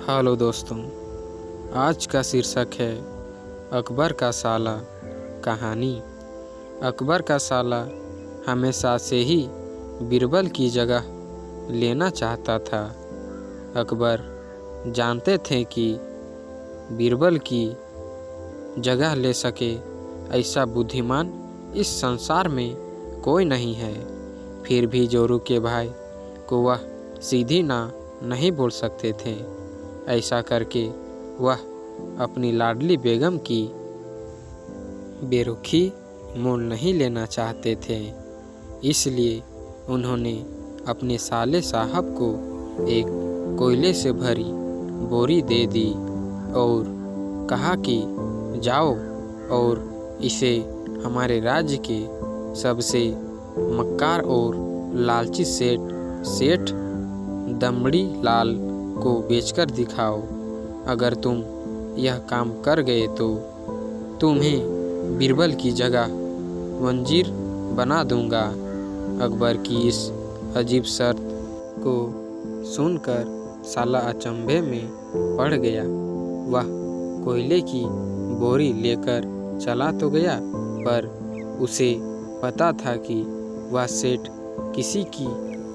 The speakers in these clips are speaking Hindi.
हेलो दोस्तों, आज का शीर्षक है अकबर का साला कहानी। अकबर का साला हमेशा से ही बीरबल की जगह लेना चाहता था। अकबर जानते थे कि बीरबल की जगह ले सके ऐसा बुद्धिमान इस संसार में कोई नहीं है। फिर भी जोरू के भाई को वह सीधी ना नहीं बोल सकते थे। ऐसा करके वह अपनी लाडली बेगम की बेरुखी मोल नहीं लेना चाहते थे। इसलिए उन्होंने अपने साले साहब को एक कोयले से भरी बोरी दे दी और कहा कि जाओ और इसे हमारे राज्य के सबसे मक्कार और लालची सेठ दमड़ी लाल को बेचकर दिखाओ। अगर तुम यह काम कर गए तो तुम्हें बीरबल की जगह वजीर बना दूंगा। अकबर की इस अजीब शर्त को सुनकर साला अचंभे में पड़ गया। वह कोयले की बोरी लेकर चला तो गया, पर उसे पता था कि वह सेठ किसी की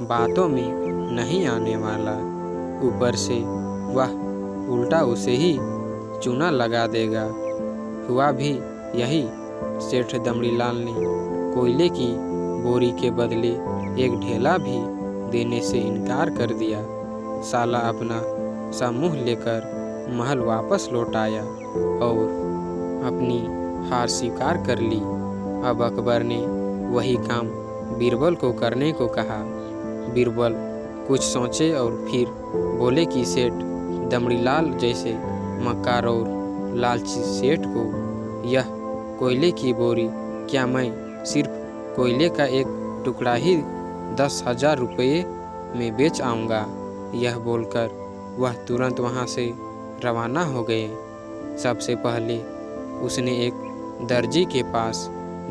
बातों में नहीं आने वाला। ऊपर से वह उल्टा उसे ही चूना लगा देगा। हुआ भी यही। सेठ दमड़ीलाल ने कोयले की बोरी के बदले एक ढेला भी देने से इनकार कर दिया। साला अपना सा मुँह लेकर महल वापस लौट आया और अपनी हार स्वीकार कर ली। अब अकबर ने वही काम बीरबल को करने को कहा। बीरबल कुछ सोचे और फिर बोले कि सेठ दमड़ीलाल जैसे मक्कार और लालची सेठ को यह कोयले की बोरी क्या मैं सिर्फ कोयले का एक टुकड़ा ही 10,000 रुपये में बेच आऊँगा। यह बोलकर वह तुरंत वहाँ से रवाना हो गए। सबसे पहले उसने एक दर्जी के पास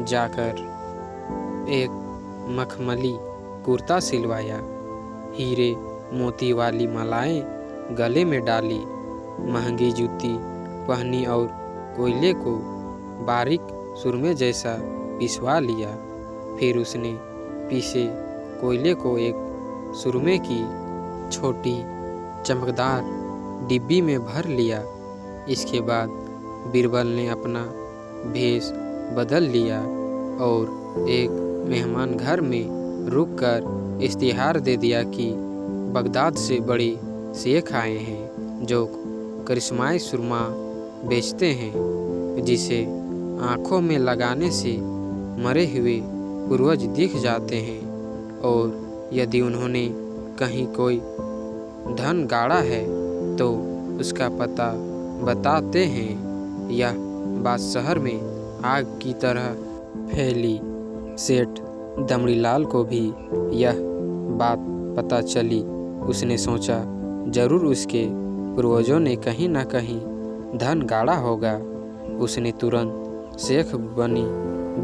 जाकर एक मखमली कुर्ता सिलवाया, हीरे मोती वाली मालाएं गले में डाली, महंगी जूती पहनी और कोयले को बारीक सुरमे जैसा पिसवा लिया। फिर उसने पीसे कोयले को एक सुरमे की छोटी चमकदार डिब्बी में भर लिया। इसके बाद बीरबल ने अपना भेष बदल लिया और एक मेहमान घर में रुककर इश्तिहार दे दिया कि बगदाद से बड़े शेख आए हैं जो करिश्माई सुरमा बेचते हैं, जिसे आँखों में लगाने से मरे हुए पूर्वज दिख जाते हैं, और यदि उन्होंने कहीं कोई धन गाड़ा है तो उसका पता बताते हैं। यह बात शहर में आग की तरह फैली। सेठ दमड़ीलाल को भी यह बात पता चली। उसने सोचा जरूर उसके पूर्वजों ने कहीं ना कहीं धन गाड़ा होगा। उसने तुरंत शेख बनी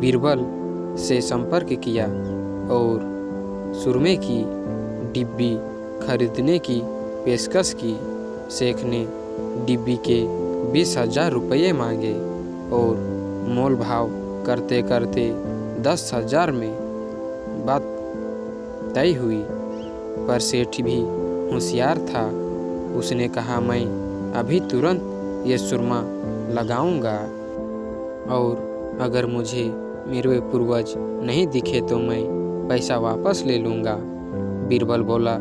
बीरबल से संपर्क किया और सुरमे की डिब्बी खरीदने की पेशकश की। शेख ने डिब्बी के 20,000 रुपये मांगे और मोल भाव करते करते 10,000 में बात तय हुई। पर सेठ भी होशियार था। उसने कहा, मैं अभी तुरंत ये सुरमा लगाऊंगा और अगर मुझे मेरे पूर्वज नहीं दिखे तो मैं पैसा वापस ले लूँगा। बीरबल बोला,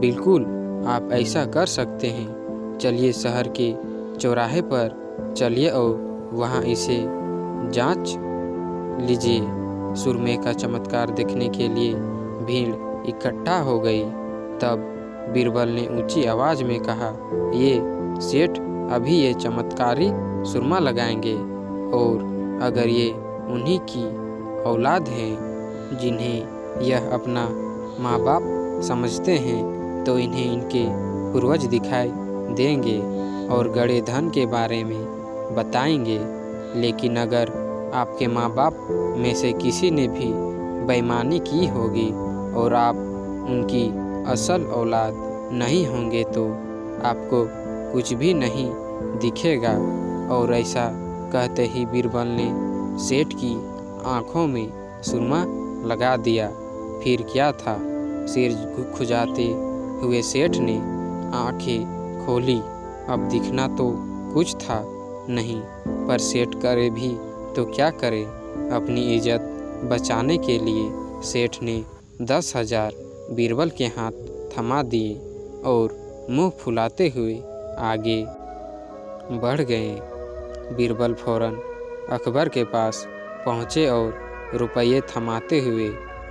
बिल्कुल आप ऐसा कर सकते हैं। चलिए शहर के चौराहे पर चलिए और वहाँ इसे जांच लीजिए। सुरमे का चमत्कार देखने के लिए भीड़ इकट्ठा हो गई। तब बीरबल ने ऊंची आवाज़ में कहा, ये सेठ अभी ये चमत्कारी सुरमा लगाएंगे और अगर ये उन्हीं की औलाद हैं जिन्हें यह अपना माँ बाप समझते हैं तो इन्हें इनके पूर्वज दिखाई देंगे और गड़े धन के बारे में बताएंगे। लेकिन अगर आपके माँ बाप में से किसी ने भी बेईमानी की होगी और आप उनकी असल औलाद नहीं होंगे तो आपको कुछ भी नहीं दिखेगा। और ऐसा कहते ही बीरबल ने सेठ की आँखों में सुरमा लगा दिया। फिर क्या था, सिर खुजाते हुए सेठ ने आंखें खोली। अब दिखना तो कुछ था नहीं, पर सेठ करे भी तो क्या करे। अपनी इज्जत बचाने के लिए सेठ ने 10,000 बीरबल के हाथ थमा दिए और मुंह फुलाते हुए आगे बढ़ गए। बीरबल फौरन अकबर के पास पहुँचे और रुपये थमाते हुए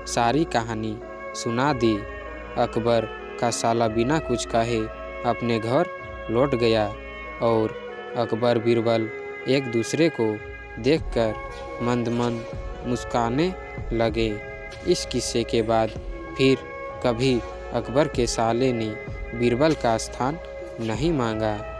सारी कहानी सुना दी। अकबर का साला बिना कुछ कहे अपने घर लौट गया और अकबर बीरबल एक दूसरे को देखकर मंद मंद मुस्काने लगे। इस किस्से के बाद फिर कभी अकबर के साले ने बीरबल का स्थान नहीं मांगा।